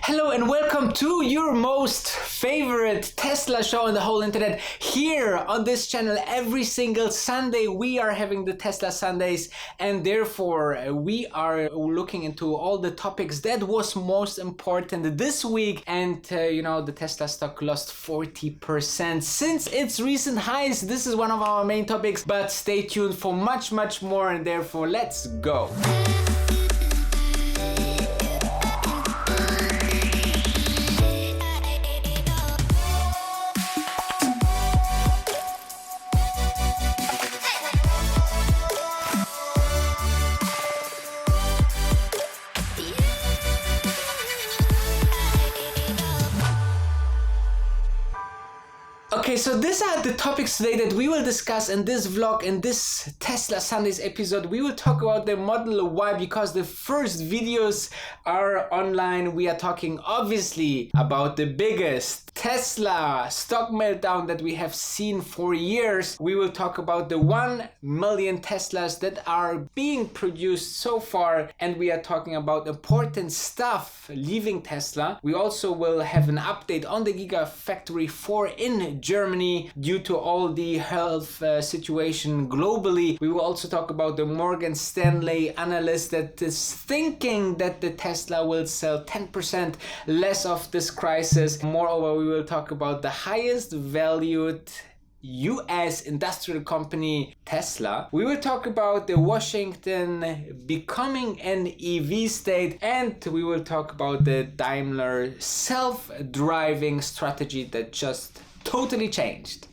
Hello and welcome to your most favorite Tesla show on the whole internet. Here on this channel every single Sunday we are having the Tesla Sundays, and therefore we are looking into all the topics that was most important this week. And the Tesla stock lost 40% since its recent highs. This is one of our main topics, but stay tuned for much more, and therefore let's go. Okay, so these are the topics today that we will discuss in this vlog. In this Tesla Sundays episode, we will talk about the Model Y because the first videos are online. We are talking obviously about the biggest Tesla stock meltdown that we have seen for years. We will talk about the 1 million Teslas that are being produced so far, and we are talking about important stuff leaving Tesla. We also will have an update on the Gigafactory 4 in Germany due to all the health situation globally. We will also talk about the Morgan Stanley analyst that is thinking that the Tesla will sell 10% less of this crisis. Moreover, we will talk about the highest valued US industrial company, Tesla. We will talk about the Washington becoming an EV state, and we will talk about the Daimler self-driving strategy that just totally changed.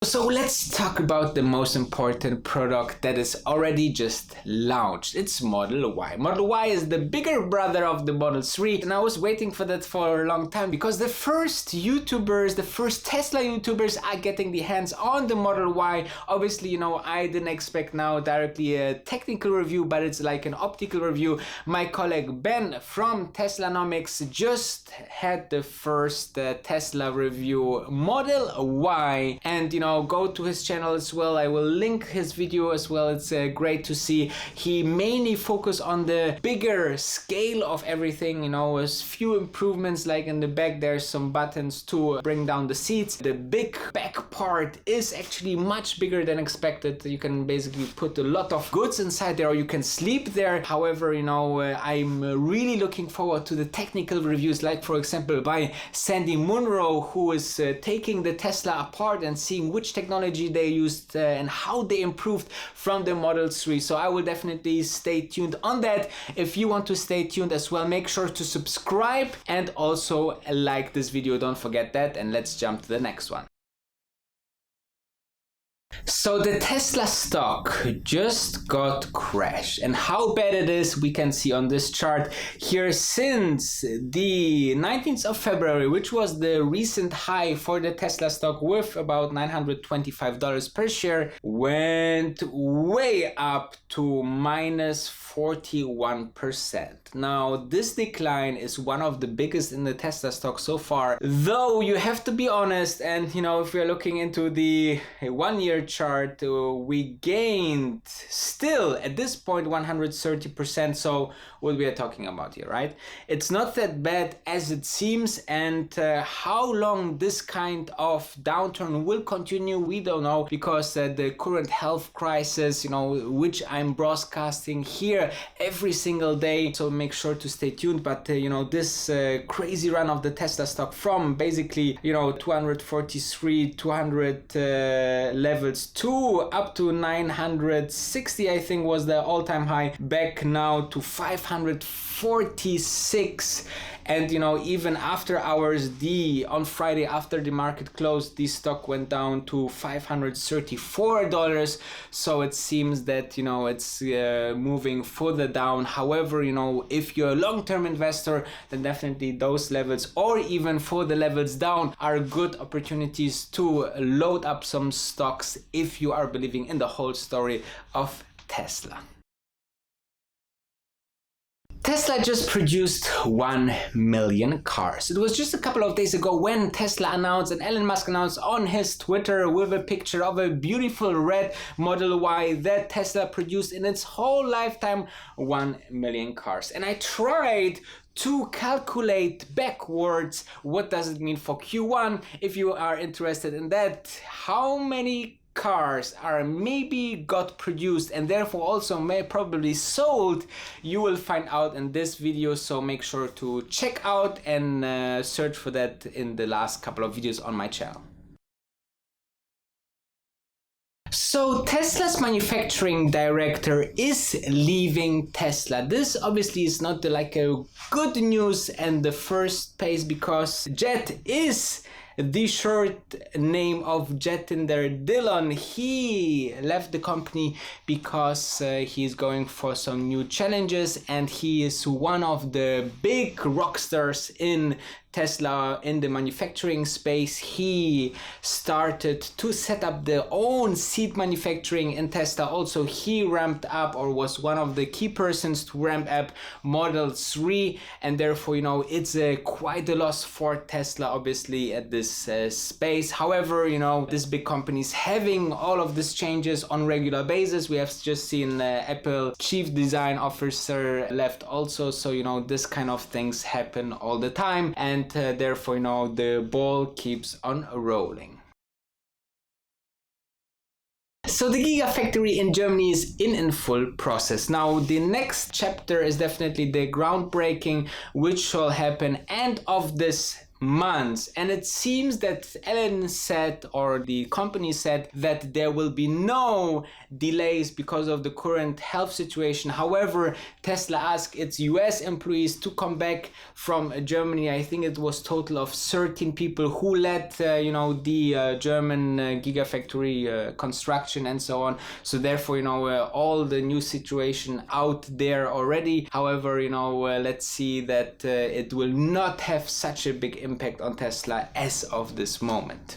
So let's talk about the most important product that is already just launched. It's Model Y. Model Y is the bigger brother of the Model 3, and I was waiting for that for a long time because the first YouTubers, the first Tesla YouTubers are getting the hands on the Model Y. Obviously, I didn't expect now directly a technical review, but it's like an optical review. My colleague Ben from Teslanomics just had the first Tesla review Model Y, and go to his channel as well. I will link his video as well. It's great to see. He mainly focused on the bigger scale of everything, with few improvements, like in the back there's some buttons to bring down the seats. The big back part is actually much bigger than expected. You can basically put a lot of goods inside there, or you can sleep there. However, I'm really looking forward to the technical reviews, like for example by Sandy Munro, who is taking the Tesla apart and seeing which technology they used and how they improved from the Model 3. So I will definitely stay tuned on that. If you want to stay tuned as well, make sure to subscribe and also like this video. Don't forget that, and let's jump to the next one. So the Tesla stock just got crashed, and how bad it is we can see on this chart here. Since the 19th of February, which was the recent high for the Tesla stock with about $925 per share, went way up to minus 41%. Now this decline is one of the biggest in the Tesla stock so far, though you have to be honest, and if we're looking into the 1-year chart, we gained still at this point 130%. So what we are talking about here, right? It's not that bad as it seems, and how long this kind of downturn will continue, we don't know, because the current health crisis, which I'm broadcasting here every single day, so make sure to stay tuned. But this crazy run of the Tesla stock from basically 243 200 levels to up to 960, I think was the all-time high, back now to 546. And even after hours, on Friday after the market closed, the stock went down to $534. So it seems that it's moving further down. However, if you're a long-term investor, then definitely those levels, or even for the levels down, are good opportunities to load up some stocks if you are believing in the whole story of Tesla. Tesla just produced 1 million cars. It was just a couple of days ago when Tesla announced and Elon Musk announced on his Twitter with a picture of a beautiful red Model Y that Tesla produced in its whole lifetime 1 million cars. And I tried to calculate backwards what does it mean for Q1. If you are interested in that, how many cars are maybe got produced and therefore also may probably sold, you will find out in this video, so make sure to check out and search for that in the last couple of videos on my channel. So Tesla's manufacturing director is leaving Tesla. This obviously is not like a good news and the first place, because Jet is the short name of Jatinder Dhillon. He left the company because he's going for some new challenges, and he is one of the big rock stars in Tesla in the manufacturing space. He started to set up their own seat manufacturing in Tesla. Also, he ramped up, or was one of the key persons to ramp up Model 3, and therefore, you know, it's quite a loss for Tesla obviously at this space. However, you know, this big company is having all of these changes on regular basis. We have just seen Apple chief design officer left also, so you know, this kind of things happen all the time, and therefore, you know, the ball keeps on rolling. So the Gigafactory in Germany is in full process. Now the next chapter is definitely the groundbreaking, which shall happen end of this months, and it seems that Elon said, or the company said, that there will be no delays because of the current health situation. However, Tesla asked its US employees to come back from Germany. I think it was total of 13 people who led you know, the German Gigafactory construction and so on. So therefore, you know, all the new situation out there already. However, you know, let's see that it will not have such a big impact on Tesla as of this moment.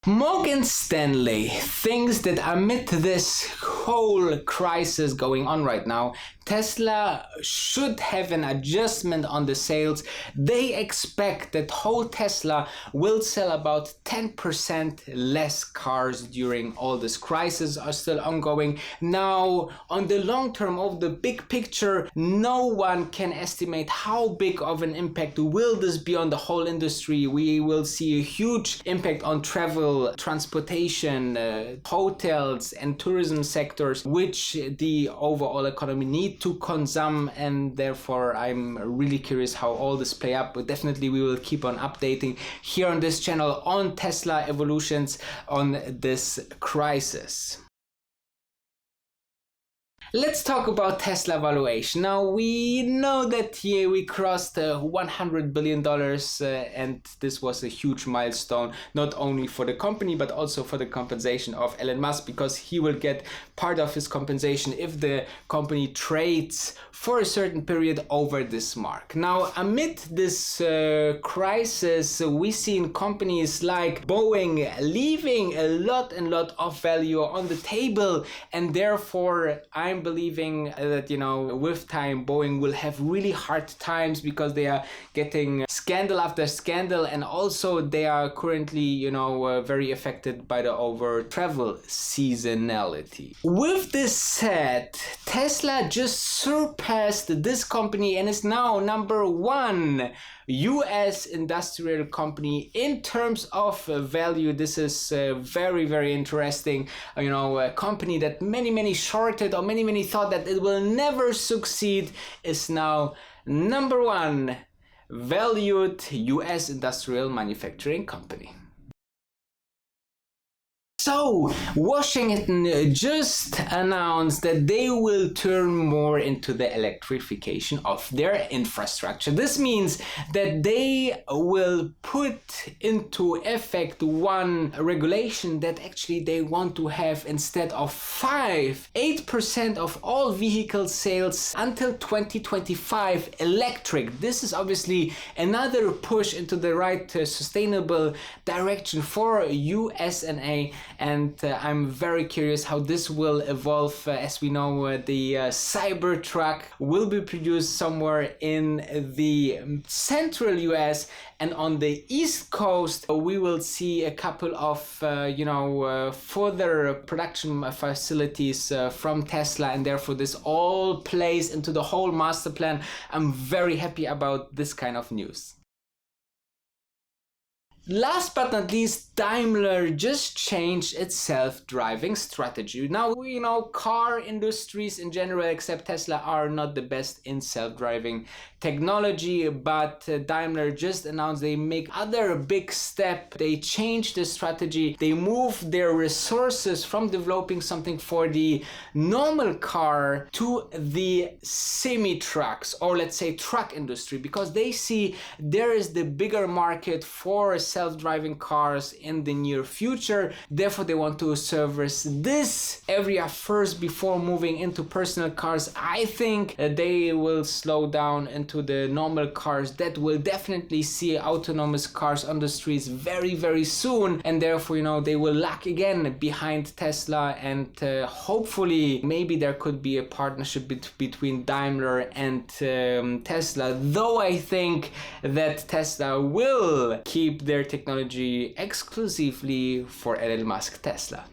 Morgan Stanley thinks that amid this whole crisis going on right now, Tesla should have an adjustment on the sales. They expect that whole Tesla will sell about 10% less cars during all this crisis are still ongoing. Now, on the long term of the big picture, no one can estimate how big of an impact will this be on the whole industry. We will see a huge impact on travel, transportation, hotels and tourism sectors, which the overall economy need to consume, and therefore I'm really curious how all this play up. But definitely we will keep on updating here on this channel on Tesla evolutions on this crisis. Let's talk about Tesla valuation. Now, we know that here we crossed $100 billion and this was a huge milestone, not only for the company, but also for the compensation of Elon Musk, because he will get part of his compensation if the company trades for a certain period over this mark. Now, amid this crisis, we seen companies like Boeing leaving a lot of value on the table, and therefore I'm believing that, you know, with time Boeing will have really hard times because they are getting scandal after scandal, and also they are currently, you know, very affected by the over travel seasonality. With this said, Tesla just surpassed this company and is now #1 US industrial company in terms of value. This is very interesting. You know, a company that many shorted, or many thought that it will never succeed, is now #1 valued US industrial manufacturing company. So, Washington just announced that they will turn more into the electrification of their infrastructure. This means that they will put into effect one regulation that actually they want to have, instead of 8% of all vehicle sales until 2025 electric. This is obviously another push into the right sustainable direction for USA and I'm very curious how this will evolve. As we know, the Cybertruck will be produced somewhere in the central US, and on the East Coast we will see a couple of further production facilities from Tesla, and therefore this all plays into the whole master plan. I'm very happy about this kind of news. Last but not least, Daimler just changed its self-driving strategy. Now, we know car industries in general, except Tesla, are not the best in self-driving technology, but Daimler just announced they make other big step. They changed the strategy. They moved their resources from developing something for the normal car to the semi-trucks, or let's say truck industry, because they see there is the bigger market for self-driving cars in the near future. Therefore, they want to service this area first before moving into personal cars. I think they will slow down into the normal cars. That will definitely see autonomous cars on the streets very, very soon, and therefore, they will lag again behind Tesla, and hopefully maybe there could be a partnership between Daimler and Tesla, though I think that Tesla will keep their technology exclusively for Elon Musk Tesla.